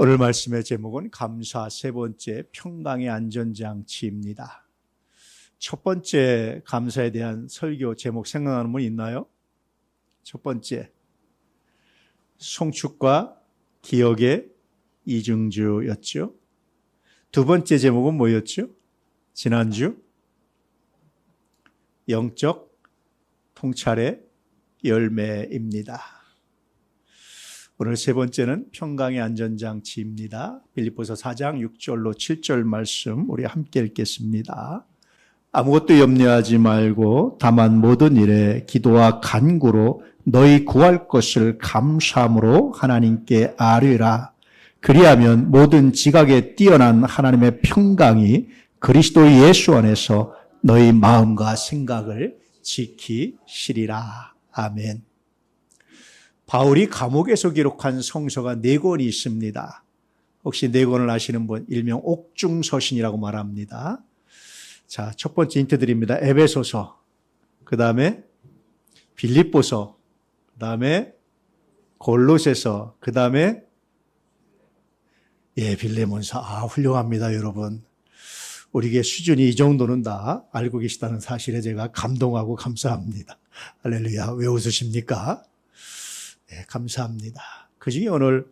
오늘 말씀의 제목은 감사 세 번째 평강의 안전장치입니다. 첫 번째 감사에 대한 설교 제목 생각나는 분 있나요? 첫 번째, 송축과 기억의 이중주였죠. 두 번째 제목은 뭐였죠? 지난주 영적 통찰의 열매입니다. 오늘 세 번째는 평강의 안전장치입니다. 빌립보서 4장 6절로 7절 말씀 우리 함께 읽겠습니다. 아무것도 염려하지 말고 다만 모든 일에 기도와 간구로 너희 구할 것을 감사함으로 하나님께 아뢰라. 그리하면 모든 지각에 뛰어난 하나님의 평강이 그리스도 예수 안에서 너희 마음과 생각을 지키시리라. 아멘. 바울이 감옥에서 기록한 성서가 4권이 있습니다. 혹시 4권을 아시는 분, 일명 옥중서신이라고 말합니다. 자, 첫 번째 힌트 드립니다. 에베소서, 그 다음에 빌립보서, 그 다음에 골로새서, 그 다음에 빌레몬서. 훌륭합니다, 여러분. 우리에게 수준이 이 정도는 다 알고 계시다는 사실에 제가 감동하고 감사합니다. 할렐루야. 왜 웃으십니까? 감사합니다. 그중에 오늘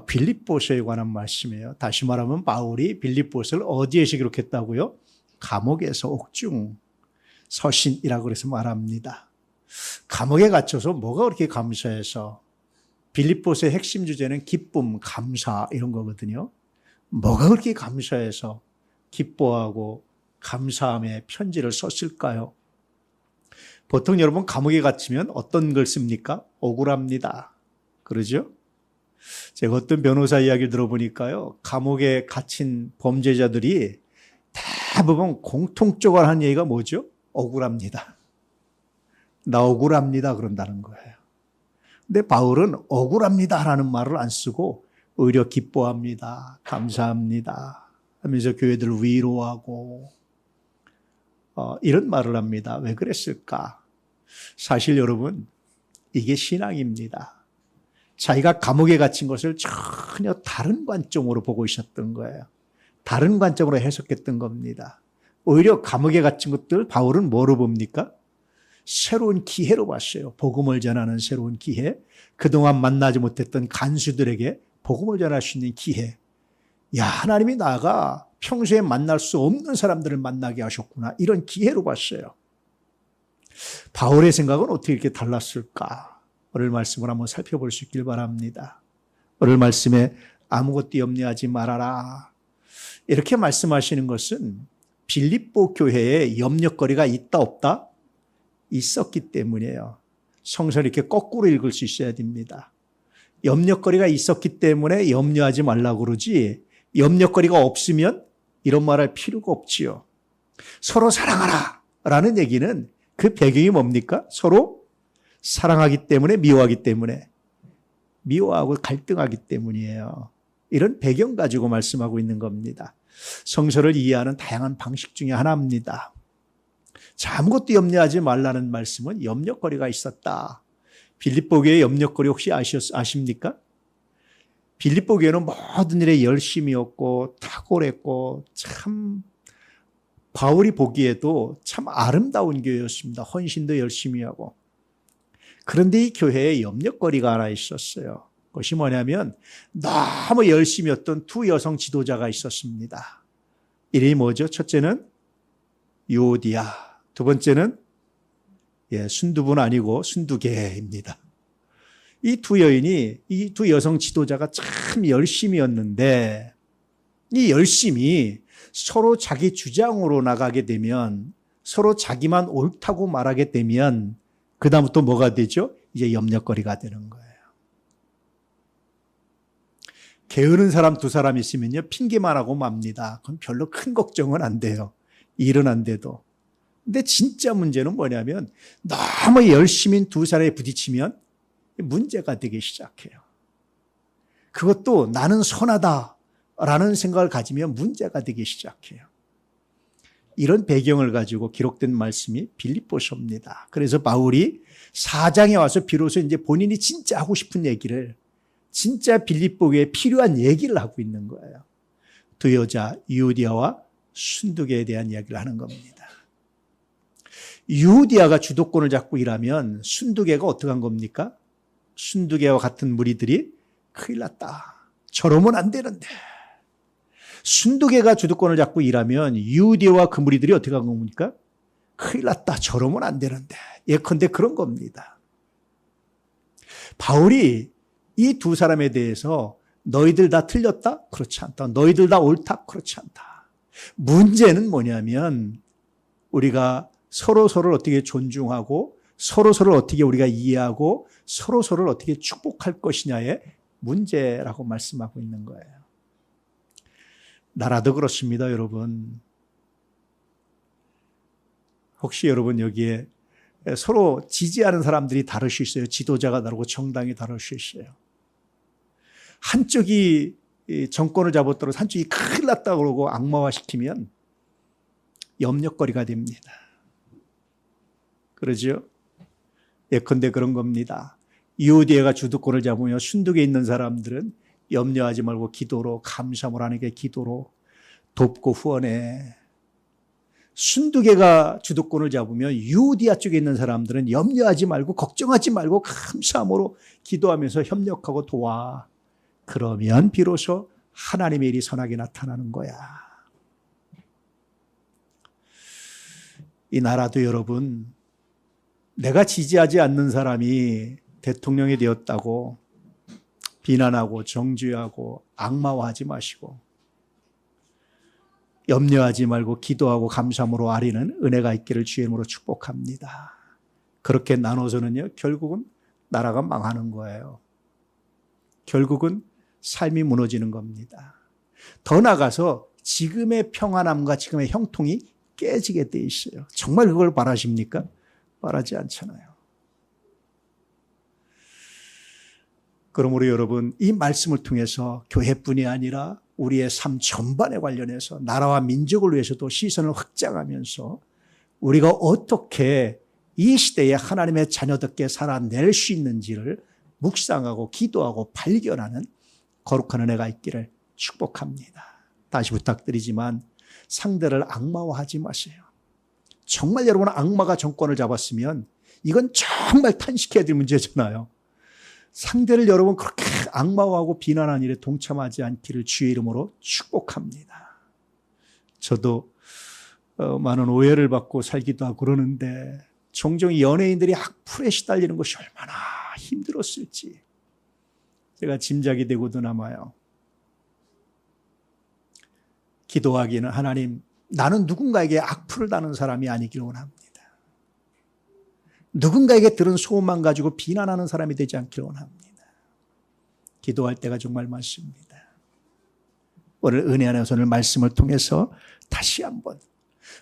빌립보서에 관한 말씀이에요. 다시 말하면 바울이 빌립보서를 어디에서 기록했다고요? 감옥에서 옥중 서신이라고 그래서 말합니다. 감옥에 갇혀서 뭐가 그렇게 감사해서? 빌립보서의 핵심 주제는 기쁨, 감사 이런 거거든요. 뭐가 그렇게 감사해서 기뻐하고 감사함의 편지를 썼을까요? 보통 여러분 감옥에 갇히면 어떤 걸 씁니까? 억울합니다. 그러죠? 제가 어떤 변호사 이야기를 들어보니까요. 감옥에 갇힌 범죄자들이 대부분 공통적으로 하는 얘기가 뭐죠? 억울합니다. 나 억울합니다. 그런다는 거예요. 근데 바울은 억울합니다라는 말을 안 쓰고 오히려 기뻐합니다. 감사합니다. 하면서 교회들을 위로하고 이런 말을 합니다. 왜 그랬을까? 사실 여러분, 이게 신앙입니다. 자기가 감옥에 갇힌 것을 전혀 다른 관점으로 보고 있었던 거예요. 다른 관점으로 해석했던 겁니다. 오히려 감옥에 갇힌 것들 바울은 뭐로 봅니까? 새로운 기회로 봤어요. 복음을 전하는 새로운 기회. 그동안 만나지 못했던 간수들에게 복음을 전할 수 있는 기회. 야, 하나님이 나가 평소에 만날 수 없는 사람들을 만나게 하셨구나. 이런 기회로 봤어요. 바울의 생각은 어떻게 이렇게 달랐을까? 오늘 말씀을 한번 살펴볼 수 있길 바랍니다. 오늘 말씀에 아무것도 염려하지 말아라. 이렇게 말씀하시는 것은 빌립보 교회에 염려거리가 있다 없다? 있었기 때문이에요. 성서를 이렇게 거꾸로 읽을 수 있어야 됩니다. 염려거리가 있었기 때문에 염려하지 말라고 그러지 염려거리가 없으면 이런 말할 필요가 없지요. 서로 사랑하라 라는 얘기는 그 배경이 뭡니까? 서로 사랑하기 때문에 미워하기 때문에 미워하고 갈등하기 때문이에요. 이런 배경 가지고 말씀하고 있는 겁니다. 성서를 이해하는 다양한 방식 중에 하나입니다. 자, 아무것도 염려하지 말라는 말씀은 염려거리가 있었다. 빌립보 교회의 염려거리 혹시 아십니까? 빌립보 교회는 모든 일에 열심이었고 탁월했고 참 바울이 보기에도 참 아름다운 교회였습니다. 헌신도 열심히 하고. 그런데 이 교회에 염려거리가 하나 있었어요. 그것이 뭐냐면 너무 열심히 했던 두 여성 지도자가 있었습니다. 이름이 뭐죠? 첫째는 유오디아, 두 번째는 순두부는 아니고 순두개입니다. 이 두 여인이, 이 두 여성 지도자가 참 열심이었는데 이 열심이 서로 자기 주장으로 나가게 되면 서로 자기만 옳다고 말하게 되면 그 다음부터 뭐가 되죠? 이제 염려거리가 되는 거예요. 게으른 사람 두 사람 있으면요 핑계만 하고 맙니다. 그럼 별로 큰 걱정은 안 돼요. 일은 안 돼도. 근데 진짜 문제는 뭐냐면 너무 열심인 두 사람이 부딪히면 문제가 되기 시작해요. 그것도 나는 선하다라는 생각을 가지면 문제가 되기 시작해요. 이런 배경을 가지고 기록된 말씀이 빌립보서입니다. 그래서 바울이 4장에 와서 비로소 이제 본인이 진짜 하고 싶은 얘기를 진짜 빌립보 교회에 필요한 얘기를 하고 있는 거예요. 두 여자 유오디아와 순두개에 대한 이야기를 하는 겁니다. 유오디아가 주도권을 잡고 일하면 순두개가 어떻게 한 겁니까? 순두개와 같은 무리들이 큰일 났다. 저러면 안 되는데. 순두개가 주도권을 잡고 일하면 유오디아와 그 무리들이 어떻게 한 겁니까? 큰일 났다. 저러면 안 되는데. 예컨대 그런 겁니다. 바울이 이 두 사람에 대해서 너희들 다 틀렸다? 그렇지 않다. 너희들 다 옳다? 그렇지 않다. 문제는 뭐냐면 우리가 서로서로를 어떻게 존중하고 서로서로를 어떻게 우리가 이해하고 서로서로를 어떻게 축복할 것이냐의 문제라고 말씀하고 있는 거예요. 나라도 그렇습니다, 여러분. 혹시 여러분 여기에 서로 지지하는 사람들이 다를 수 있어요. 지도자가 다르고 정당이 다를 수 있어요. 한쪽이 정권을 잡았더라도 한쪽이 큰일 났다고 그러고 악마화시키면 염려거리가 됩니다. 그러죠? 예컨대 그런 겁니다. 유오디아가 주도권을 잡으며 순두개에 있는 사람들은 염려하지 말고 기도로, 감사함으로 하나님께 기도로 돕고 후원해. 순두개가 주도권을 잡으면 유오디아 쪽에 있는 사람들은 염려하지 말고 걱정하지 말고 감사함으로 기도하면서 협력하고 도와. 그러면 비로소 하나님의 일이 선하게 나타나는 거야. 이 나라도 여러분, 내가 지지하지 않는 사람이 대통령이 되었다고 비난하고 정죄하고 악마화하지 마시고 염려하지 말고 기도하고 감사함으로 아리는 은혜가 있기를 주의 이름으로 축복합니다. 그렇게 나눠서는요, 결국은 나라가 망하는 거예요. 결국은 삶이 무너지는 겁니다. 더 나아가서 지금의 평안함과 지금의 형통이 깨지게 돼 있어요. 정말 그걸 바라십니까? 바라지 않잖아요. 그러므로 여러분, 이 말씀을 통해서 교회뿐이 아니라 우리의 삶 전반에 관련해서 나라와 민족을 위해서도 시선을 확장하면서 우리가 어떻게 이 시대에 하나님의 자녀답게 살아낼 수 있는지를 묵상하고 기도하고 발견하는 거룩한 은혜가 있기를 축복합니다. 다시 부탁드리지만 상대를 악마화하지 마세요. 정말 여러분 악마가 정권을 잡았으면 이건 정말 탄식해야 될 문제잖아요. 상대를 여러분 그렇게 악마화하고 비난하는 일에 동참하지 않기를 주의 이름으로 축복합니다. 저도 많은 오해를 받고 살기도 하고 그러는데 종종 연예인들이 악플에 시달리는 것이 얼마나 힘들었을지 제가 짐작이 되고도 남아요. 기도하기는 하나님, 나는 누군가에게 악플을 다는 사람이 아니길 원합니다. 누군가에게 들은 소문만 가지고 비난하는 사람이 되지 않길 원합니다. 기도할 때가 정말 많습니다. 오늘 은혜 안에서 오늘 말씀을 통해서 다시 한번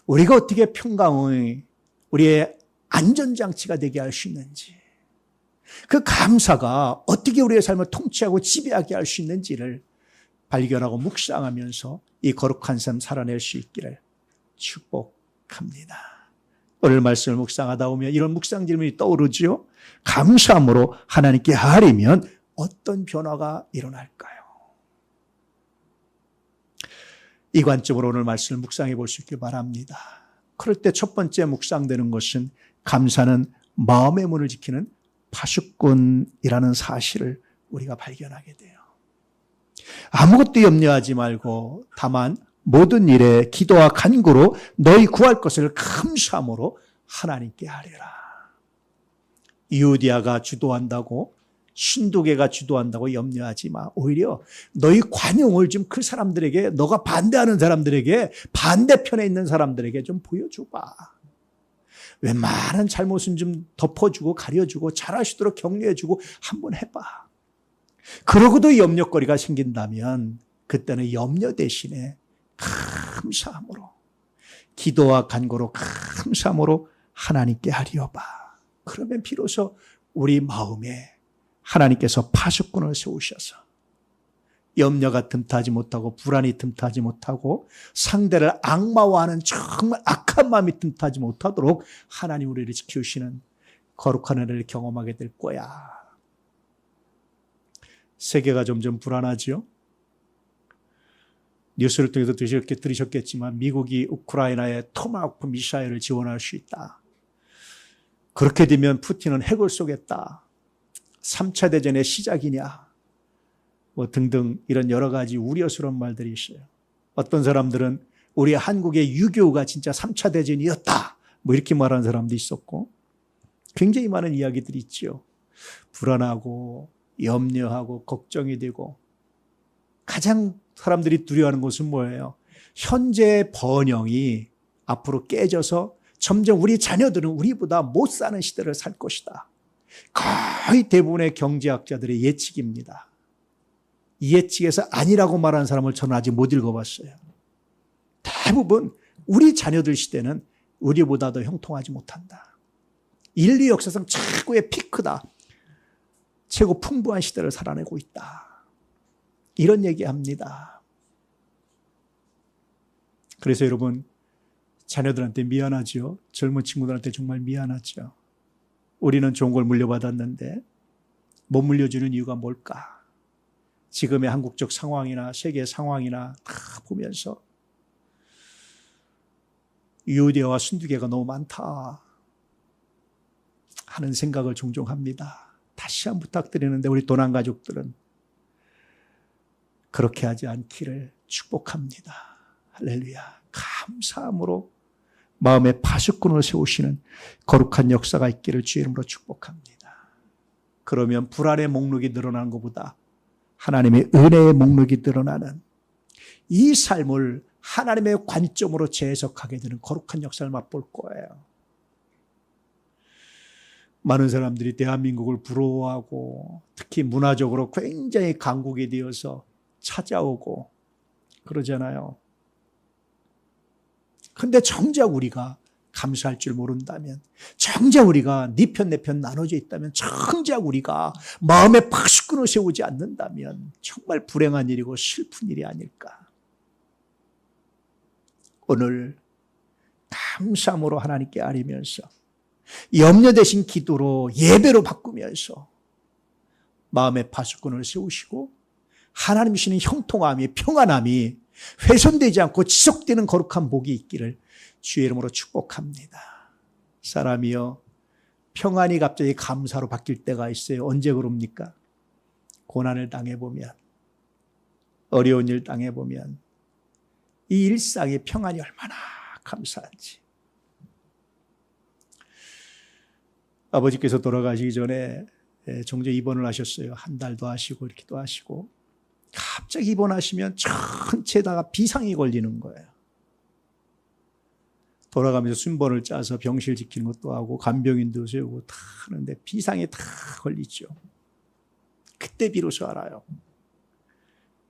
우리가 어떻게 평강의 우리의 안전장치가 되게 할 수 있는지, 그 감사가 어떻게 우리의 삶을 통치하고 지배하게 할 수 있는지를 발견하고 묵상하면서 이 거룩한 삶 살아낼 수 있기를 축복합니다. 오늘 말씀을 묵상하다 보면 이런 묵상 질문이 떠오르죠. 감사함으로 하나님께 아뢰면 어떤 변화가 일어날까요? 이 관점으로 오늘 말씀을 묵상해 볼 수 있길 바랍니다. 그럴 때 첫 번째 묵상되는 것은 감사는 마음의 문을 지키는 파수꾼이라는 사실을 우리가 발견하게 돼요. 아무것도 염려하지 말고 다만 모든 일에 기도와 간구로 너희 구할 것을 감사함으로 하나님께 아뢰라. 유오디아가 주도한다고, 순두개가 주도한다고 염려하지 마. 오히려 너희 관용을 좀 그 사람들에게, 너가 반대하는 사람들에게, 반대편에 있는 사람들에게 좀 보여줘봐. 웬만한 잘못은 좀 덮어주고 가려주고 잘할 수 있도록 격려해주고 한번 해봐. 그러고도 염려거리가 생긴다면 그때는 염려 대신에 감사함으로, 기도와 간구로 감사함으로 하나님께 하리어봐. 그러면 비로소 우리 마음에 하나님께서 파수꾼을 세우셔서 염려가 틈타지 못하고 불안이 틈타지 못하고 상대를 악마화하는 정말 악한 마음이 틈타지 못하도록 하나님 우리를 지키시는 거룩한 은혜를 경험하게 될 거야. 세계가 점점 불안하죠. 뉴스를 통해서 들으셨겠지만 미국이 우크라이나에 토마호크 미사일을 지원할 수 있다. 그렇게 되면 푸틴은 핵을 쏘겠다. 3차 대전의 시작이냐. 뭐 등등 이런 여러 가지 우려스러운 말들이 있어요. 어떤 사람들은 우리 한국의 6.25가 진짜 3차 대전이었다. 뭐 이렇게 말하는 사람도 있었고 굉장히 많은 이야기들이 있죠. 불안하고 염려하고 걱정이 되고 가장 사람들이 두려워하는 것은 뭐예요? 현재 번영이 앞으로 깨져서 점점 우리 자녀들은 우리보다 못 사는 시대를 살 것이다. 거의 대부분의 경제학자들의 예측입니다. 이 예측에서 아니라고 말하는 사람을 저는 아직 못 읽어봤어요. 대부분 우리 자녀들 시대는 우리보다 더 형통하지 못한다. 인류 역사상 최고의 피크다. 최고 풍부한 시대를 살아내고 있다. 이런 얘기합니다. 그래서 여러분 자녀들한테 미안하죠. 젊은 친구들한테 정말 미안하죠. 우리는 좋은 걸 물려받았는데 못 물려주는 이유가 뭘까? 지금의 한국적 상황이나 세계 상황이나 다 보면서 유대와 순두개가 너무 많다 하는 생각을 종종 합니다. 다시 한번 부탁드리는데 우리 도난 가족들은 그렇게 하지 않기를 축복합니다. 할렐루야. 감사함으로 마음의 파수꾼을 세우시는 거룩한 역사가 있기를 주의 이름으로 축복합니다. 그러면 불안의 목록이 늘어나는 것보다 하나님의 은혜의 목록이 늘어나는 이 삶을 하나님의 관점으로 재해석하게 되는 거룩한 역사를 맛볼 거예요. 많은 사람들이 대한민국을 부러워하고 특히 문화적으로 굉장히 강국이 되어서 찾아오고 그러잖아요. 근데 정작 우리가 감사할 줄 모른다면, 정작 우리가 네 편 내 편 나눠져 있다면, 정작 우리가 마음의 파수꾼을 세우지 않는다면 정말 불행한 일이고 슬픈 일이 아닐까. 오늘 감사함으로 하나님께 아뢰면서 염려 대신 기도로 예배로 바꾸면서 마음의 파수꾼을 세우시고 하나님 주시는 형통함이 평안함이 훼손되지 않고 지속되는 거룩한 복이 있기를 주의 이름으로 축복합니다. 사람이요 평안이 갑자기 감사로 바뀔 때가 있어요. 언제 그럽니까? 고난을 당해보면, 어려운 일 당해보면 이 일상의 평안이 얼마나 감사한지. 아버지께서 돌아가시기 전에 종종 입원을 하셨어요. 한 달도 하시고 이렇게도 하시고 갑자기 입원하시면 전체다가 비상이 걸리는 거예요. 돌아가면서 순번을 짜서 병실 지키는 것도 하고 간병인도 세우고 다 하는데 비상에 다 걸리죠. 그때 비로소 알아요.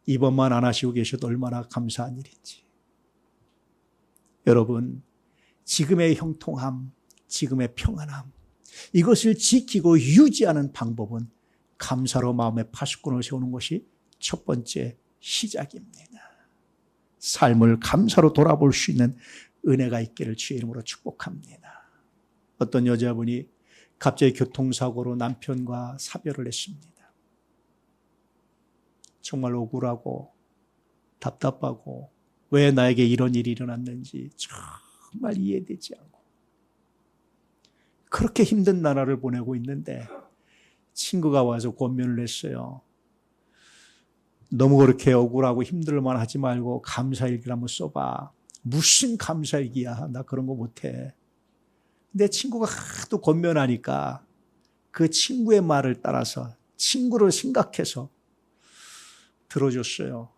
입원만 안 하시고 계셔도 얼마나 감사한 일인지. 여러분, 지금의 형통함, 지금의 평안함, 이것을 지키고 유지하는 방법은 감사로 마음의 파수꾼을 세우는 것이 첫 번째 시작입니다. 삶을 감사로 돌아볼 수 있는 은혜가 있기를 주의 이름으로 축복합니다. 어떤 여자분이 갑자기 교통사고로 남편과 사별을 했습니다. 정말 억울하고 답답하고 왜 나에게 이런 일이 일어났는지 정말 이해되지 않고 그렇게 힘든 나날을 보내고 있는데 친구가 와서 권면을 했어요. 너무 그렇게 억울하고 힘들만 하지 말고 감사일기를 한번 써봐. 무슨 감사일기야. 나 그런 거 못해. 근데 친구가 하도 권면하니까 그 친구의 말을 따라서 친구를 생각해서 들어줬어요.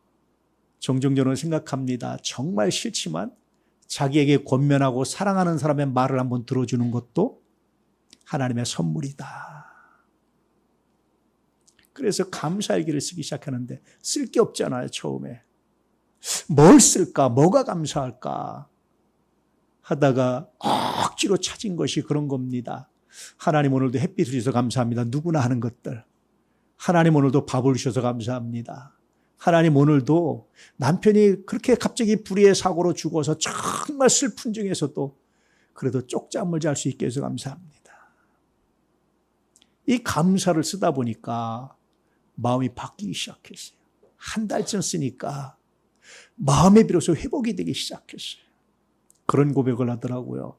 종종 저는 생각합니다. 정말 싫지만 자기에게 권면하고 사랑하는 사람의 말을 한번 들어주는 것도 하나님의 선물이다. 그래서 감사일기를 쓰기 시작하는데 쓸 게 없잖아요. 처음에. 뭘 쓸까? 뭐가 감사할까? 하다가 억지로 찾은 것이 그런 겁니다. 하나님 오늘도 햇빛을 주셔서 감사합니다. 누구나 하는 것들. 하나님 오늘도 밥을 주셔서 감사합니다. 하나님 오늘도 남편이 그렇게 갑자기 불의의 사고로 죽어서 정말 슬픈 중에서도 그래도 쪽잠을 잘 수 있게 해서 감사합니다. 이 감사를 쓰다 보니까 마음이 바뀌기 시작했어요. 한 달쯤 쓰니까 마음의 비로소 회복이 되기 시작했어요. 그런 고백을 하더라고요.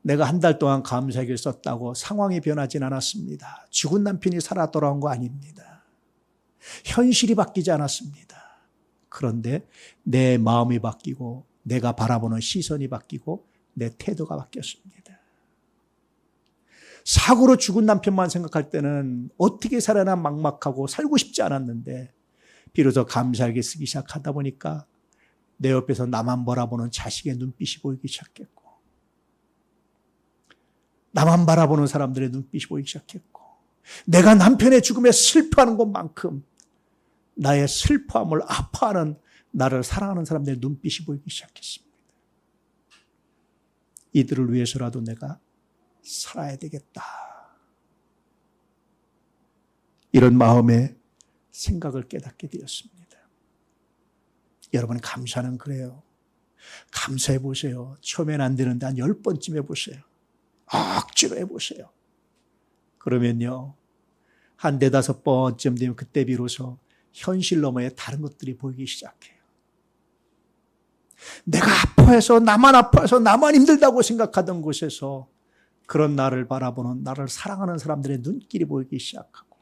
내가 한 달 동안 감사기를 썼다고 상황이 변하진 않았습니다. 죽은 남편이 살아 돌아온 거 아닙니다. 현실이 바뀌지 않았습니다. 그런데 내 마음이 바뀌고 내가 바라보는 시선이 바뀌고 내 태도가 바뀌었습니다. 사고로 죽은 남편만 생각할 때는 어떻게 살아나 막막하고 살고 싶지 않았는데 비로소 감사하게 쓰기 시작하다 보니까 내 옆에서 나만 바라보는 자식의 눈빛이 보이기 시작했고 나만 바라보는 사람들의 눈빛이 보이기 시작했고 내가 남편의 죽음에 슬퍼하는 것만큼 나의 슬퍼함을 아파하는 나를 사랑하는 사람들의 눈빛이 보이기 시작했습니다. 이들을 위해서라도 내가 살아야 되겠다. 이런 마음의 생각을 깨닫게 되었습니다. 여러분 감사는 그래요. 감사해 보세요. 처음엔 안 되는데 한 10번쯤 해보세요. 억지로 해보세요. 그러면요. 한 4-5번쯤 되면 그때 비로소 현실 너머에 다른 것들이 보이기 시작해요. 내가 아파해서 나만 아파해서 나만 힘들다고 생각하던 곳에서 그런 나를 바라보는 나를 사랑하는 사람들의 눈길이 보이기 시작하고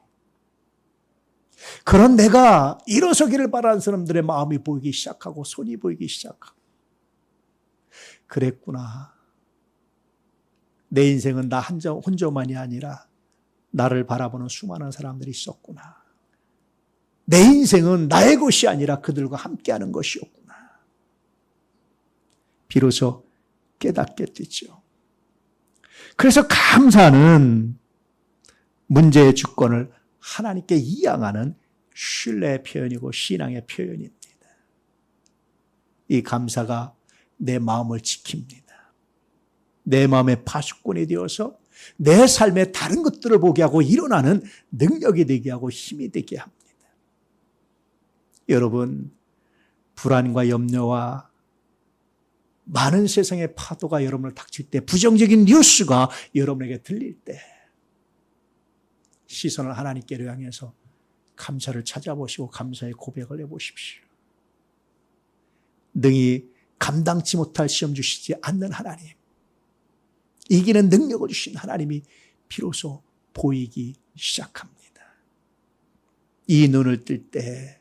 그런 내가 일어서기를 바라는 사람들의 마음이 보이기 시작하고 손이 보이기 시작하고 그랬구나. 내 인생은 나 혼자만이 아니라 나를 바라보는 수많은 사람들이 있었구나. 내 인생은 나의 것이 아니라 그들과 함께하는 것이었구나. 비로소 깨닫게 되죠. 그래서 감사는 문제의 주권을 하나님께 이양하는 신뢰의 표현이고 신앙의 표현입니다. 이 감사가 내 마음을 지킵니다. 내 마음의 파수꾼이 되어서 내 삶의 다른 것들을 보게 하고 일어나는 능력이 되게 하고 힘이 되게 합니다. 여러분, 불안과 염려와 많은 세상의 파도가 여러분을 닥칠 때, 부정적인 뉴스가 여러분에게 들릴 때 시선을 하나님께로 향해서 감사를 찾아보시고 감사의 고백을 해보십시오. 능히 감당치 못할 시험 주시지 않는 하나님, 이기는 능력을 주신 하나님이 비로소 보이기 시작합니다. 이 눈을 뜰 때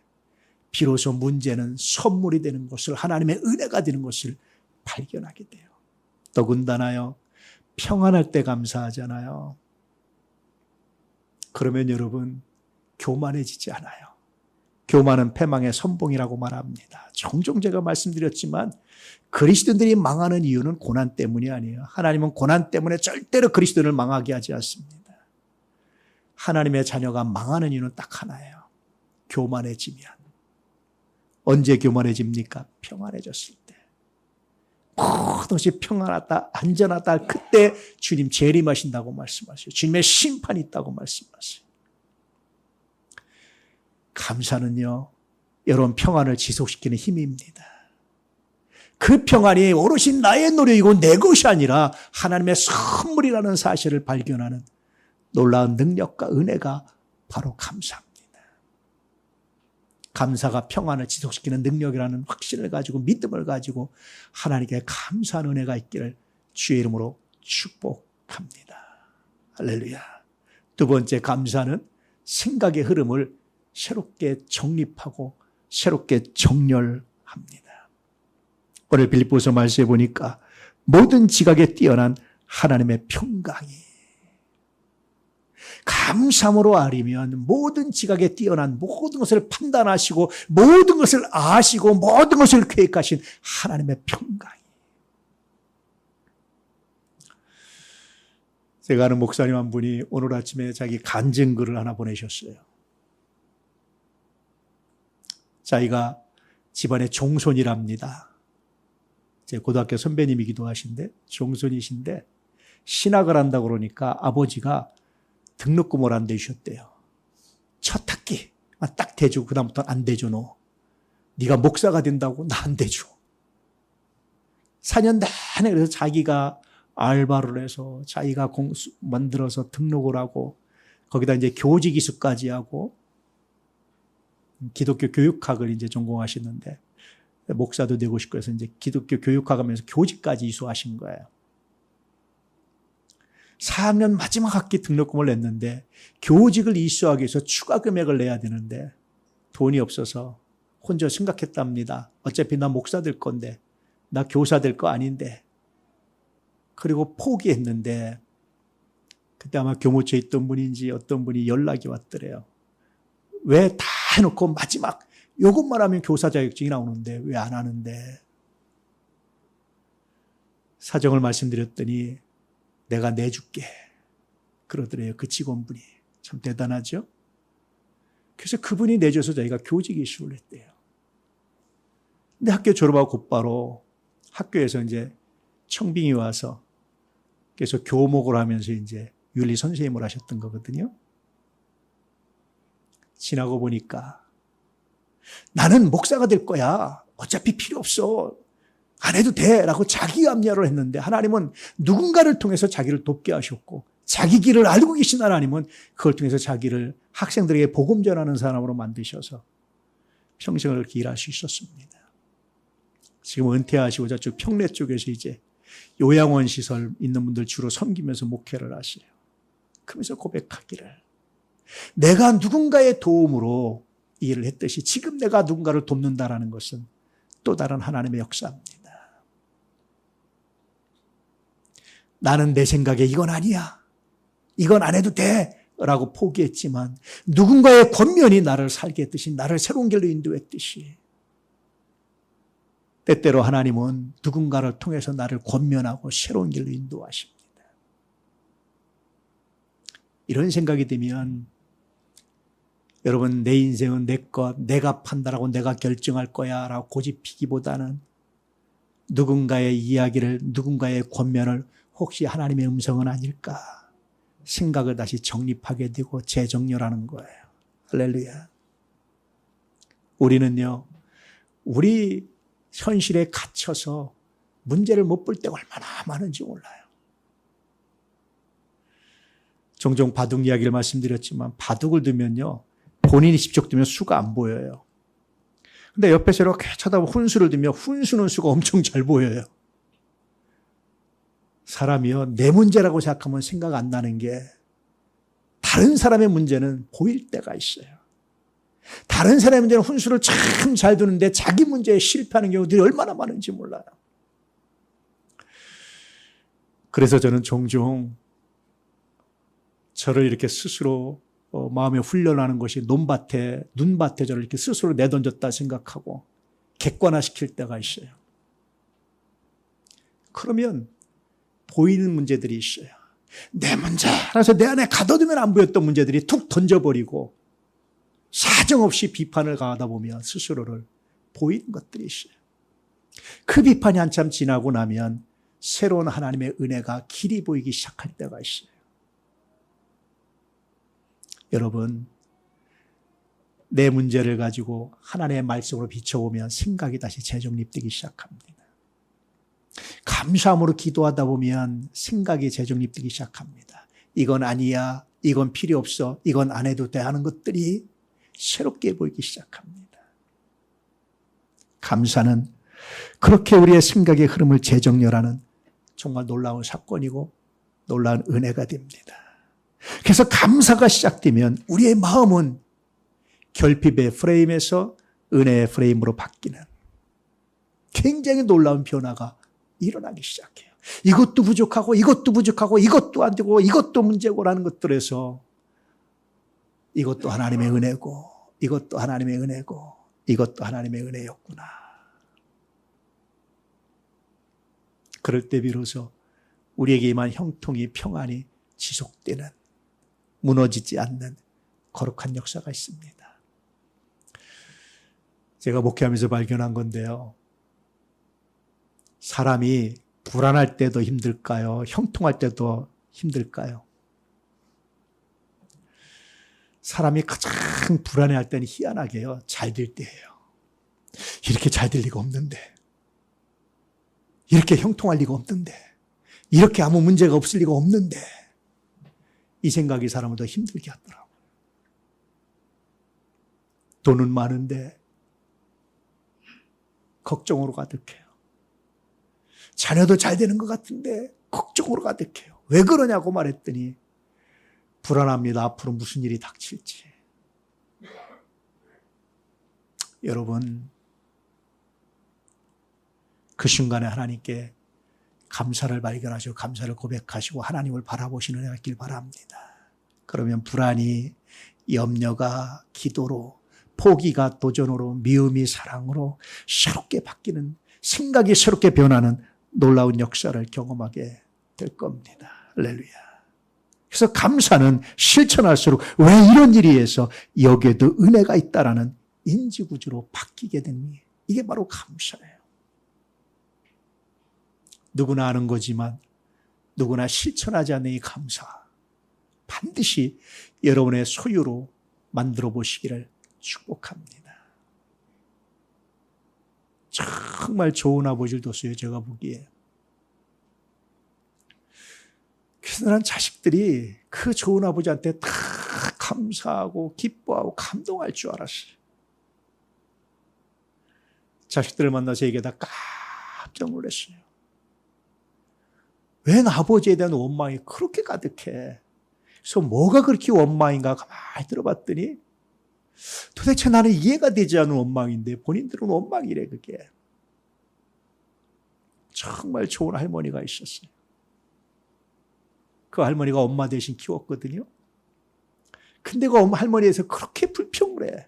비로소 문제는 선물이 되는 것을, 하나님의 은혜가 되는 것을 발견하게 돼요. 더군다나요, 평안할 때 감사하잖아요. 그러면 여러분 교만해지지 않아요. 교만은 패망의 선봉이라고 말합니다. 종종 제가 말씀드렸지만 그리스도인들이 망하는 이유는 고난 때문이 아니에요. 하나님은 고난 때문에 절대로 그리스도인을 망하게 하지 않습니다. 하나님의 자녀가 망하는 이유는 딱 하나예요. 교만해지면. 언제 교만해집니까? 평안해졌을 때. 모든 것이 평안하다, 안전하다, 그때 주님 재림하신다고 말씀하세요. 주님의 심판이 있다고 말씀하세요. 감사는요, 여러분 평안을 지속시키는 힘입니다. 그 평안이 오롯이 나의 노력이고 내 것이 아니라 하나님의 선물이라는 사실을 발견하는 놀라운 능력과 은혜가 바로 감사입니다. 감사가 평안을 지속시키는 능력이라는 확신을 가지고 믿음을 가지고 하나님께 감사한 은혜가 있기를 주의 이름으로 축복합니다. 할렐루야. 두 번째, 감사는 생각의 흐름을 새롭게 정립하고 새롭게 정렬합니다. 오늘 빌립보서 말씀해 보니까 모든 지각에 뛰어난 하나님의 평강이, 감사함으로 아리면 모든 지각에 뛰어난 모든 것을 판단하시고 모든 것을 아시고 모든 것을 계획하신 하나님의 평강이. 제가 아는 목사님 한 분이 오늘 아침에 자기 간증글을 하나 보내셨어요. 자기가 집안의 종손이랍니다. 제 고등학교 선배님이기도 하신데 종손이신데 신학을 한다고 그러니까 아버지가 등록금을 안 대주셨대요. 첫 학기 딱 대주고 그다음부터 안 대줘. 너 네가 목사가 된다고 나 안 대줘. 4년 내내 그래서 자기가 알바를 해서 자기가 만들어서 등록을 하고 거기다 이제 교직이수까지 하고 기독교 교육학을 이제 전공하시는데 목사도 되고 싶고 해서 이제 기독교 교육학하면서 교직까지 이수하신 거예요. 4학년 마지막 학기 등록금을 냈는데 교직을 이수하기 위해서 추가 금액을 내야 되는데 돈이 없어서 혼자 생각했답니다. 어차피 나 목사 될 건데, 나 교사 될 거 아닌데. 그리고 포기했는데 그때 아마 교무처에 있던 분인지 어떤 분이 연락이 왔더래요. 왜 다 해놓고 마지막 이것만 하면 교사 자격증이 나오는데 왜 안 하는데. 사정을 말씀드렸더니 내가 내줄게 그러더래요. 그 직원분이. 참 대단하죠. 그래서 그분이 내줘서 저희가 교직 이수를 했대요. 근데 학교 졸업하고 곧바로 학교에서 이제 청빙이 와서 그래서 교목을 하면서 이제 윤리 선생님을 하셨던 거거든요. 지나고 보니까 나는 목사가 될 거야. 어차피 필요 없어. 안 해도 돼. 라고 자기 압력을 했는데 하나님은 누군가를 통해서 자기를 돕게 하셨고 자기 길을 알고 계신 하나님은 그걸 통해서 자기를 학생들에게 복음 전하는 사람으로 만드셔서 평생을 그렇게 일할 수 있었습니다. 지금 은퇴하시고 저쪽 평내 쪽에서 이제 요양원 시설 있는 분들 주로 섬기면서 목회를 하세요. 그러면서 고백하기를 내가 누군가의 도움으로 일을 했듯이 지금 내가 누군가를 돕는다라는 것은 또 다른 하나님의 역사입니다. 나는 내 생각에 이건 아니야. 이건 안 해도 돼. 라고 포기했지만 누군가의 권면이 나를 살게 했듯이 나를 새로운 길로 인도했듯이 때때로 하나님은 누군가를 통해서 나를 권면하고 새로운 길로 인도하십니다. 이런 생각이 들면 여러분 내 인생은 내 것, 내가 판단하고 내가 결정할 거야 라고 고집피기보다는 누군가의 이야기를 누군가의 권면을 혹시 하나님의 음성은 아닐까 생각을 다시 정립하게 되고 재정렬하는 거예요. 할렐루야. 우리는요. 우리 현실에 갇혀서 문제를 못 볼 때가 얼마나 많은지 몰라요. 종종 바둑 이야기를 말씀드렸지만 바둑을 두면요. 본인이 직접 두면 수가 안 보여요. 근데 옆에서 이렇게 쳐다보면 훈수를 두면 훈수는 수가 엄청 잘 보여요. 사람이요. 내 문제라고 생각하면 생각 안 나는 게 다른 사람의 문제는 보일 때가 있어요. 다른 사람의 문제는 훈수를 참 잘 두는데 자기 문제에 실패하는 경우들이 얼마나 많은지 몰라요. 그래서 저는 종종 저를 이렇게 스스로 마음에 훈련하는 것이 눈밭에 저를 이렇게 스스로 내던졌다 생각하고 객관화시킬 때가 있어요. 그러면 보이는 문제들이 있어요. 내 문제. 그래서 내 안에 가둬두면 안 보였던 문제들이 툭 던져버리고 사정없이 비판을 가하다 보면 스스로를 보이는 것들이 있어요. 그 비판이 한참 지나고 나면 새로운 하나님의 은혜가 길이 보이기 시작할 때가 있어요. 여러분, 내 문제를 가지고 하나님의 말씀으로 비춰보면 생각이 다시 재정립되기 시작합니다. 감사함으로 기도하다 보면 생각이 재정립되기 시작합니다. 이건 아니야, 이건 필요 없어, 이건 안 해도 돼 하는 것들이 새롭게 보이기 시작합니다. 감사는 그렇게 우리의 생각의 흐름을 재정렬하는 정말 놀라운 사건이고 놀라운 은혜가 됩니다. 그래서 감사가 시작되면 우리의 마음은 결핍의 프레임에서 은혜의 프레임으로 바뀌는 굉장히 놀라운 변화가 일어나기 시작해요. 이것도 부족하고 이것도 부족하고 이것도 안 되고 이것도 문제고라는 것들에서 이것도 하나님의 은혜고 이것도 하나님의 은혜고 이것도 하나님의 은혜였구나. 그럴 때 비로소 우리에게 임한 형통이 평안이 지속되는 무너지지 않는 거룩한 역사가 있습니다. 제가 목회하면서 발견한 건데요. 사람이 불안할 때도 힘들까요? 형통할 때도 힘들까요? 사람이 가장 불안해할 때는 희한하게요. 잘 될 때예요. 이렇게 잘 될 리가 없는데. 이렇게 형통할 리가 없는데. 이렇게 아무 문제가 없을 리가 없는데. 이 생각이 사람을 더 힘들게 하더라고요. 돈은 많은데 걱정으로 가득해요. 자녀도 잘 되는 것 같은데 걱정으로 가득해요. 왜 그러냐고 말했더니 불안합니다. 앞으로 무슨 일이 닥칠지. 여러분, 그 순간에 하나님께 감사를 발견하시고 감사를 고백하시고 하나님을 바라보시는 은혜가 있길 바랍니다. 그러면 불안이 염려가 기도로, 포기가 도전으로, 미움이 사랑으로 새롭게 바뀌는, 생각이 새롭게 변하는 놀라운 역사를 경험하게 될 겁니다. 할렐루야. 그래서 감사는 실천할수록 왜 이런 일이 해서 여기에도 은혜가 있다라는 인지구조로 바뀌게 됩니다. 이게 바로 감사예요. 누구나 아는 거지만 누구나 실천하지 않는 이 감사, 반드시 여러분의 소유로 만들어 보시기를 축복합니다. 정말 좋은 아버지를 뒀어요, 제가 보기에. 그래서 난 자식들이 그 좋은 아버지한테 다 감사하고 기뻐하고 감동할 줄 알았어요. 자식들을 만나서 얘기하다 깜짝 놀랐어요. 웬 아버지에 대한 원망이 그렇게 가득해. 그래서 뭐가 그렇게 원망인가 가만히 들어봤더니 도대체 나는 이해가 되지 않는 원망인데 본인들은 원망이래. 그게 정말 좋은 할머니가 있었어요. 그 할머니가 엄마 대신 키웠거든요. 근데 그 엄마 할머니에서 그렇게 불평을 해.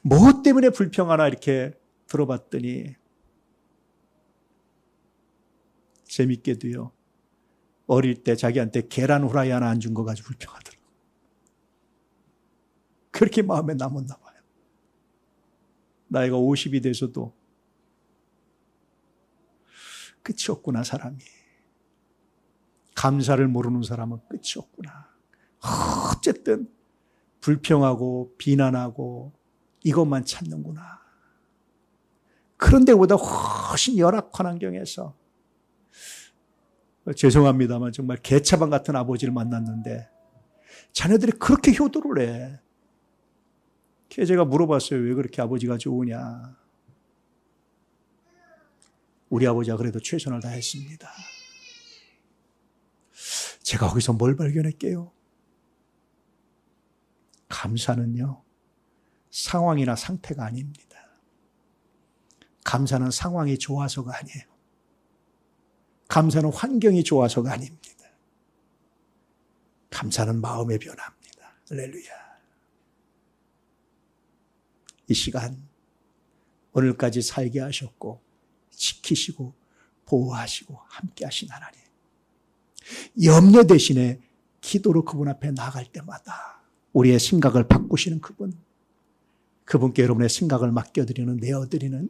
뭐 때문에 불평하나 이렇게 들어봤더니 재밌게도요, 어릴 때 자기한테 계란 후라이 하나 안 준 거 가지고 불평하더라고. 그렇게 마음에 남았나 봐요. 나이가 50이 돼서도 끝이 없구나, 사람이. 감사를 모르는 사람은 끝이 없구나. 어쨌든 불평하고 비난하고 이것만 찾는구나. 그런데 보다 훨씬 열악한 환경에서, 죄송합니다만 정말 개차반 같은 아버지를 만났는데 자녀들이 그렇게 효도를 해. 그래서 제가 물어봤어요. 왜 그렇게 아버지가 좋으냐. 우리 아버지가 그래도 최선을 다했습니다. 제가 거기서 뭘 발견할게요? 감사는요, 상황이나 상태가 아닙니다. 감사는 상황이 좋아서가 아니에요. 감사는 환경이 좋아서가 아닙니다. 감사는 마음의 변화입니다. 할렐루야. 이 시간 오늘까지 살게 하셨고 지키시고 보호하시고 함께 하신 하나님, 염려 대신에 기도로 그분 앞에 나아갈 때마다 우리의 생각을 바꾸시는 그분께 여러분의 생각을 맡겨드리는, 내어드리는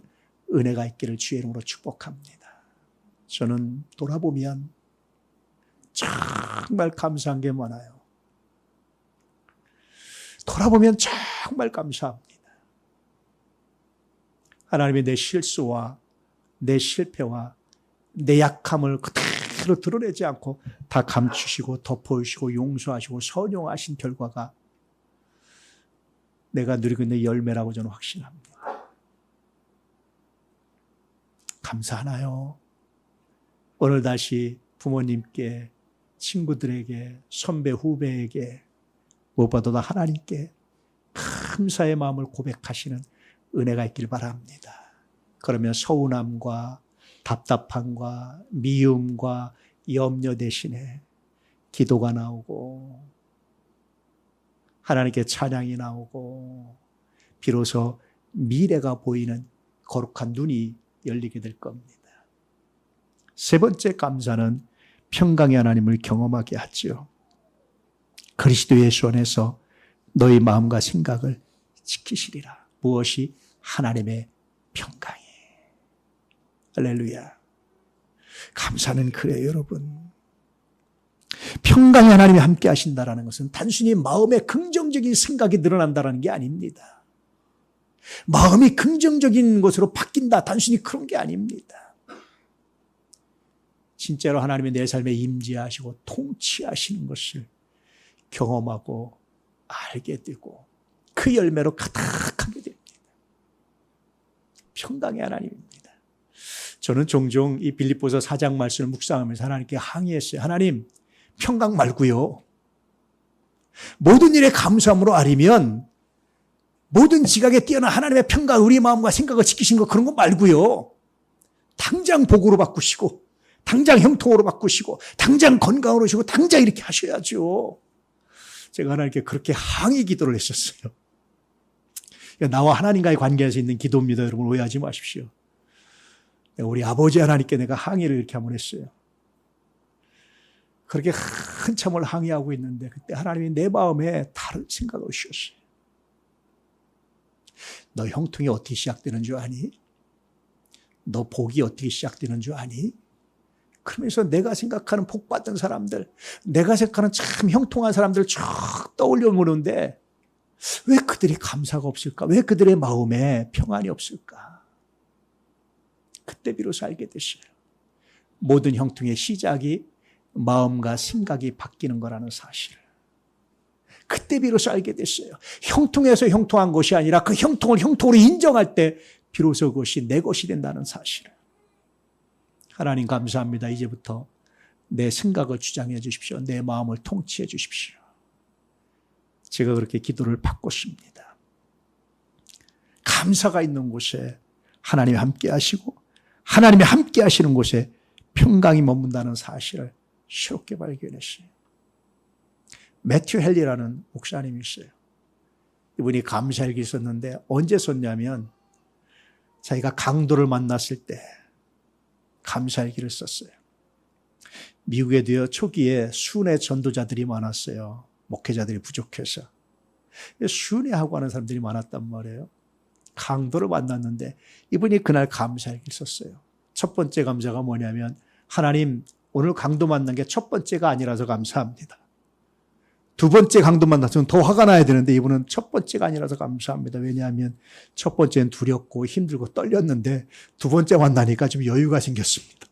은혜가 있기를 주의 이름으로 축복합니다. 저는 돌아보면 정말 감사한 게 많아요. 돌아보면 정말 감사합니다. 하나님이 내 실수와 내 실패와 내 약함을 그대로 드러내지 않고 다 감추시고 덮어주시고 용서하시고 선용하신 결과가 내가 누리고 있는 열매라고 저는 확신합니다. 감사하나요? 오늘 다시 부모님께, 친구들에게, 선배, 후배에게, 무엇보다도 하나님께 감사의 마음을 고백하시는 은혜가 있길 바랍니다. 그러면 서운함과 답답함과 미움과 염려 대신에 기도가 나오고 하나님께 찬양이 나오고 비로소 미래가 보이는 거룩한 눈이 열리게 될 겁니다. 세 번째 감사는 평강의 하나님을 경험하게 하죠. 그리스도 예수 안에서 너희 마음과 생각을 지키시리라. 무엇이? 하나님의 평강이. 할렐루야. 감사는 그래요, 여러분. 평강의 하나님이 함께 하신다는 것은 단순히 마음에 긍정적인 생각이 늘어난다는 게 아닙니다. 마음이 긍정적인 것으로 바뀐다, 단순히 그런 게 아닙니다. 진짜로 하나님이 내 삶에 임재하시고 통치하시는 것을 경험하고 알게 되고 그 열매로 가득하게 됩니다. 평강의 하나님입니다. 저는 종종 이 빌립보서 4장 말씀을 묵상하면서 하나님께 항의했어요. 하나님, 평강 말고요. 모든 일에 감사함으로 아리면 모든 지각에 뛰어난 하나님의 평강, 우리 마음과 생각을 지키신 거 그런 거 말고요. 당장 복으로 바꾸시고 당장 형통으로 바꾸시고 당장 건강으로 하시고 당장 이렇게 하셔야죠. 제가 하나님께 그렇게 항의 기도를 했었어요. 나와 하나님과의 관계에서 있는 기도입니다. 여러분 오해하지 마십시오. 우리 아버지 하나님께 내가 항의를 이렇게 한번 했어요. 그렇게 한참을 항의하고 있는데 그때 하나님이 내 마음에 다른 생각을 주셨어요. 너 형통이 어떻게 시작되는 줄 아니? 너 복이 어떻게 시작되는 줄 아니? 그러면서 내가 생각하는 복 받은 사람들, 내가 생각하는 참 형통한 사람들 쭉 떠올려 보는데 왜 그들이 감사가 없을까? 왜 그들의 마음에 평안이 없을까? 그때 비로소 알게 됐어요. 모든 형통의 시작이 마음과 생각이 바뀌는 거라는 사실을. 그때 비로소 알게 됐어요. 형통해서 형통한 것이 아니라 그 형통을 형통으로 인정할 때 비로소 그것이 내 것이 된다는 사실을. 하나님 감사합니다. 이제부터 내 생각을 주장해 주십시오. 내 마음을 통치해 주십시오. 제가 그렇게 기도를 바꿨습니다. 감사가 있는 곳에 하나님이 함께 하시고 하나님이 함께 하시는 곳에 평강이 머문다는 사실을 새롭게 발견했어요. 매튜 헨리라는 목사님이 있어요. 이분이 감사일기 썼는데 언제 썼냐면 자기가 강도를 만났을 때 감사일기를 썼어요. 미국에도요 초기에 순회 전도자들이 많았어요. 목회자들이 부족해서. 순회하고 하는 사람들이 많았단 말이에요. 강도를 만났는데 이분이 그날 감사일기를 썼어요. 첫 번째 감사가 뭐냐면 하나님 오늘 강도 만난 게 첫 번째가 아니라서 감사합니다. 두 번째 강도 만났으면 더 화가 나야 되는데 이분은 첫 번째가 아니라서 감사합니다. 왜냐하면 첫 번째는 두렵고 힘들고 떨렸는데 두 번째 만나니까 좀 여유가 생겼습니다.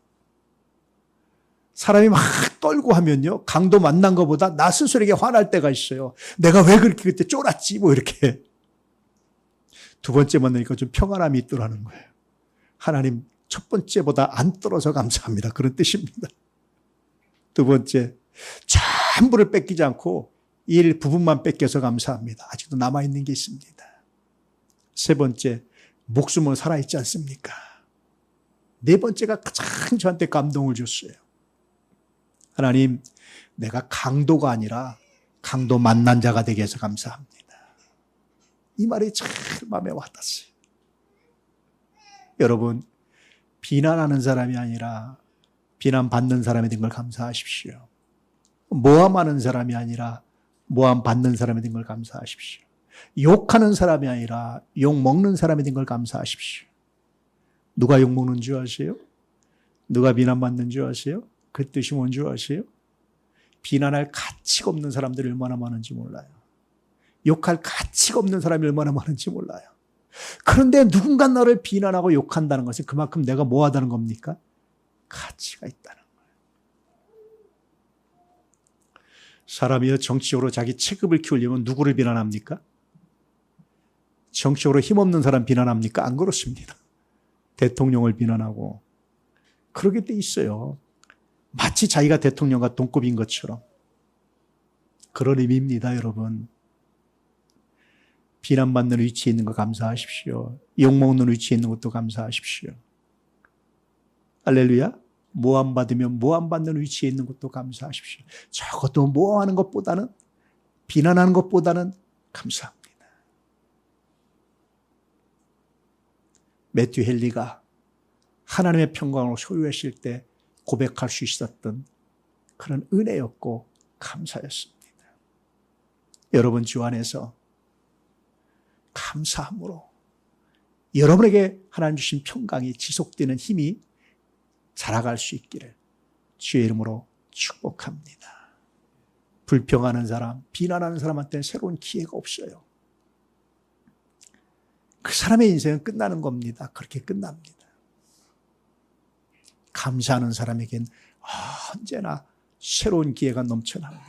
사람이 막 떨고 하면요 강도 만난 것보다 나 스스로에게 화날 때가 있어요. 내가 왜 그렇게 그때 쫄았지 뭐 이렇게. 두 번째 만나니까 좀 평안함이 있더라는 거예요. 하나님 첫 번째보다 안 떨어져 감사합니다. 그런 뜻입니다. 두 번째 전부를 뺏기지 않고 일 부분만 뺏겨서 감사합니다. 아직도 남아있는 게 있습니다. 세 번째 목숨은 살아있지 않습니까? 네 번째가 가장 저한테 감동을 줬어요. 하나님 내가 강도가 아니라 강도 만난 자가 되게 해서 감사합니다. 이 말이 참 마음에 와닿았어요. 여러분 비난하는 사람이 아니라 비난받는 사람이 된 걸 감사하십시오. 모함하는 사람이 아니라 모함받는 사람이 된 걸 감사하십시오. 욕하는 사람이 아니라 욕먹는 사람이 된 걸 감사하십시오. 누가 욕먹는 줄 아세요? 누가 비난받는 줄 아세요? 그 뜻이 뭔 줄 아세요? 비난할 가치가 없는 사람들이 얼마나 많은지 몰라요. 욕할 가치가 없는 사람이 얼마나 많은지 몰라요. 그런데 누군가 너를 비난하고 욕한다는 것은 그만큼 내가 뭐 하다는 겁니까? 가치가 있다는 거예요. 사람이 정치적으로 자기 체급을 키우려면 누구를 비난합니까? 정치적으로 힘없는 사람 비난합니까? 안 그렇습니다. 대통령을 비난하고 그러게 돼 있어요. 마치 자기가 대통령과 동급인 것처럼. 그런 의미입니다, 여러분. 비난받는 위치에 있는 거 감사하십시오. 욕먹는 위치에 있는 것도 감사하십시오. 할렐루야. 모함받으면 모함받는 위치에 있는 것도 감사하십시오. 적어도 모함하는 것보다는 비난하는 것보다는 감사합니다. 매튜 헨리가 하나님의 평강을 소유했을 때 고백할 수 있었던 그런 은혜였고 감사였습니다. 여러분 주 안에서 감사함으로 여러분에게 하나님 주신 평강이 지속되는 힘이 자라갈 수 있기를 주의 이름으로 축복합니다. 불평하는 사람, 비난하는 사람한테는 새로운 기회가 없어요. 그 사람의 인생은 끝나는 겁니다. 그렇게 끝납니다. 감사하는 사람에겐 언제나 새로운 기회가 넘쳐납니다.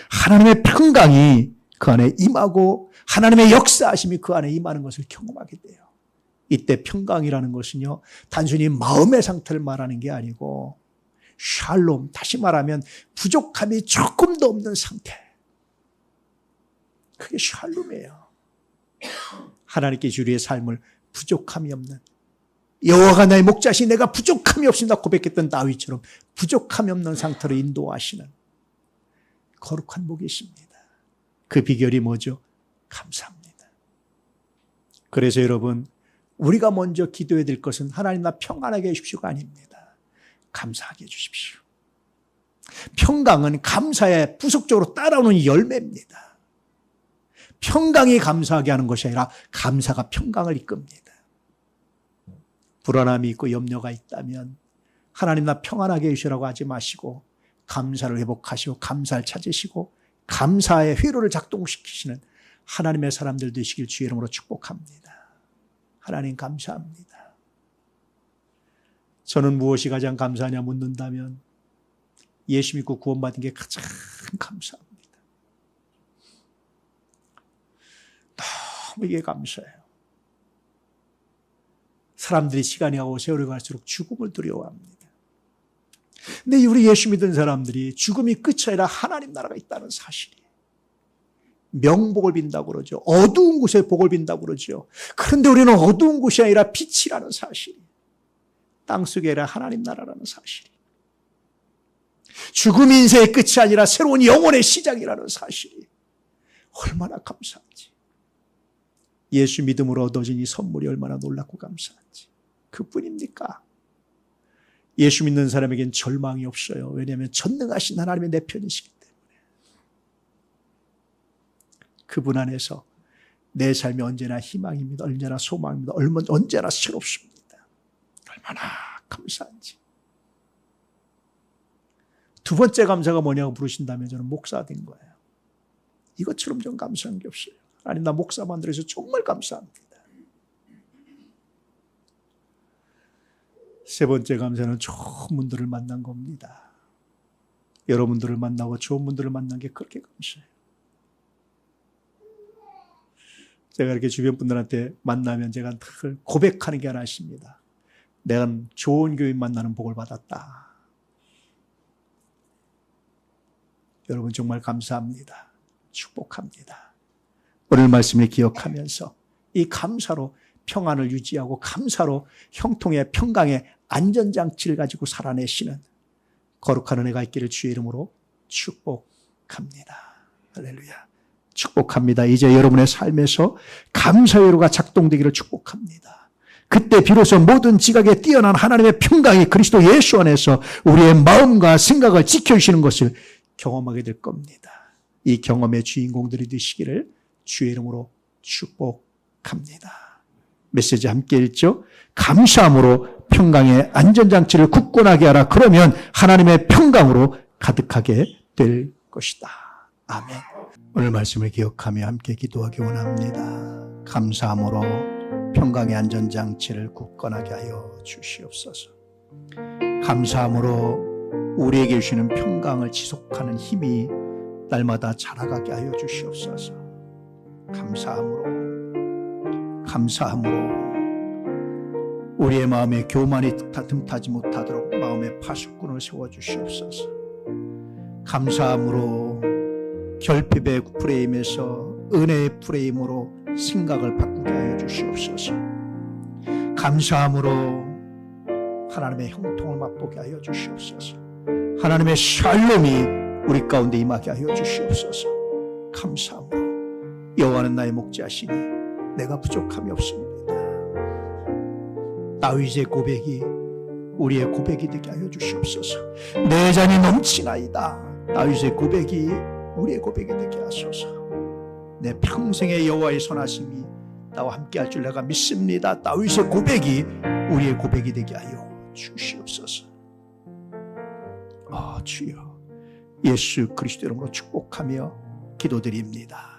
하나님의 평강이 그 안에 임하고 하나님의 역사하심이 그 안에 임하는 것을 경험하게 돼요. 이때 평강이라는 것은요, 단순히 마음의 상태를 말하는 게 아니고 샬롬, 다시 말하면 부족함이 조금도 없는 상태. 그게 샬롬이에요. 하나님께 주리의 삶을 부족함이 없는, 여호와가 나의 목자시니 내가 부족함이 없습니다 고백했던 다윗처럼 부족함이 없는 상태로 인도하시는 거룩한 복이 있습니다. 그 비결이 뭐죠? 감사합니다. 그래서 여러분, 우리가 먼저 기도해야 될 것은 하나님 나 평안하게 해주십시오가 아닙니다. 감사하게 해주십시오. 평강은 감사에 부속적으로 따라오는 열매입니다. 평강이 감사하게 하는 것이 아니라 감사가 평강을 이끕니다. 불안함이 있고 염려가 있다면 하나님 나 평안하게 해주시라고 하지 마시고 감사를 회복하시고 감사를 찾으시고 감사의 회로를 작동시키시는 하나님의 사람들 되시길 주의 이름으로 축복합니다. 하나님 감사합니다. 저는 무엇이 가장 감사하냐 묻는다면 예수 믿고 구원받은 게 가장 감사합니다. 너무 이게 감사해요. 사람들이 시간이 가고 세월이 갈수록 죽음을 두려워합니다. 근데 우리 예수 믿은 사람들이 죽음이 끝이 아니라 하나님 나라가 있다는 사실이, 명복을 빈다고 그러죠. 어두운 곳에 복을 빈다고 그러죠. 그런데 우리는 어두운 곳이 아니라 빛이라는 사실이, 땅속에 아니라 하나님 나라라는 사실이, 죽음 인생의 끝이 아니라 새로운 영혼의 시작이라는 사실이 얼마나 감사한지, 예수 믿음으로 얻어진 이 선물이 얼마나 놀랍고 감사한지 그뿐입니까? 예수 믿는 사람에겐 절망이 없어요. 왜냐하면 전능하신 하나님의 내 편이시기 때문에. 그분 안에서 내 삶이 언제나 희망입니다. 언제나 소망입니다. 언제나 새롭습니다. 얼마나 감사한지. 두 번째 감사가 뭐냐고 물으신다면 저는 목사가 된 거예요. 이것처럼 좀 감사한 게 없어요. 하나님 나 목사 만들어서 정말 감사합니다. 세 번째 감사는 좋은 분들을 만난 겁니다. 여러분들을 만나고 좋은 분들을 만난 게 그렇게 감사해요. 제가 이렇게 주변 분들한테 만나면 제가 늘 고백하는 게 하나 있습니다. 내가 좋은 교인 만나는 복을 받았다. 여러분 정말 감사합니다. 축복합니다. 오늘 말씀을 기억하면서 이 감사로 평안을 유지하고 감사로 형통의 평강의 안전장치를 가지고 살아내시는 거룩한 은혜가 있기를 주의 이름으로 축복합니다. 할렐루야. 축복합니다. 이제 여러분의 삶에서 감사의 회로가 작동되기를 축복합니다. 그때 비로소 모든 지각에 뛰어난 하나님의 평강이 그리스도 예수 안에서 우리의 마음과 생각을 지켜주시는 것을 경험하게 될 겁니다. 이 경험의 주인공들이 되시기를 주의 이름으로 축복합니다. 메시지 함께 읽죠. 감사함으로 평강의 안전장치를 굳건하게 하라. 그러면 하나님의 평강으로 가득하게 될 것이다. 아멘. 오늘 말씀을 기억하며 함께 기도하기 원합니다. 감사함으로 평강의 안전장치를 굳건하게 하여 주시옵소서. 감사함으로 우리에게 주시는 평강을 지속하는 힘이 날마다 자라가게 하여 주시옵소서. 감사함으로 우리의 마음에 교만이 틈타지 못하도록 마음의 파수꾼을 세워주시옵소서. 감사함으로 결핍의 프레임에서 은혜의 프레임으로 생각을 바꾸게 하여 주시옵소서. 감사함으로 하나님의 형통을 맛보게 하여 주시옵소서. 하나님의 샬롬이 우리 가운데 임하게 하여 주시옵소서. 감사함으로 여호와는 나의 목자시니 내가 부족함이 없습니다. 다윗의 고백이 우리의 고백이 되게 하여 주시옵소서. 내 잔이 넘치나이다. 다윗의 고백이 우리의 고백이 되게 하소서. 내 평생의 여호와의 선하심이 나와 함께할 줄 내가 믿습니다. 다윗의 고백이 우리의 고백이 되게 하여 주시옵소서. 주여 예수 그리스도 이름으로 축복하며 기도드립니다.